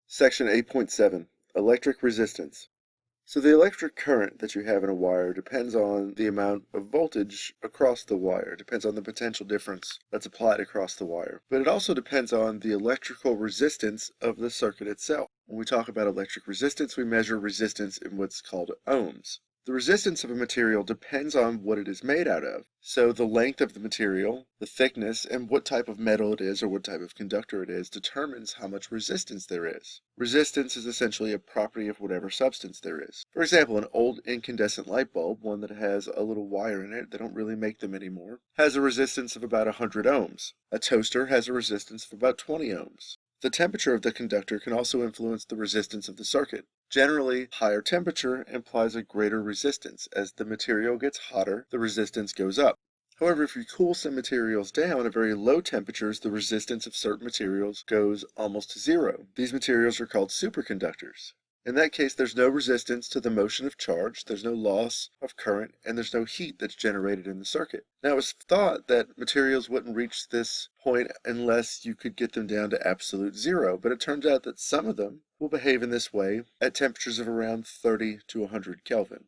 Section 8.7, Electric Resistance. So the electric current that you have in a wire depends on the amount of voltage across the wire, depends on the potential difference that's applied across the wire. But it also depends on the electrical resistance of the circuit itself. When we talk about electric resistance, we measure resistance in what's called ohms. The resistance of a material depends on what it is made out of. So the length of the material, the thickness, and what type of metal it is or what type of conductor it is determines how much resistance there is. Resistance is essentially a property of whatever substance there is. For example, an old incandescent light bulb, one that has a little wire in it, they don't really make them anymore, has a resistance of about 100 ohms. A toaster has a resistance of about 20 ohms. The temperature of the conductor can also influence the resistance of the circuit. Generally, higher temperature implies a greater resistance. As the material gets hotter, the resistance goes up. However, if you cool some materials down at very low temperatures, the resistance of certain materials goes almost to zero. These materials are called superconductors. In that case, there's no resistance to the motion of charge, there's no loss of current, and there's no heat that's generated in the circuit. Now, it was thought that materials wouldn't reach this point unless you could get them down to absolute zero, but it turns out that some of them will behave in this way at temperatures of around 30 to 100 Kelvin.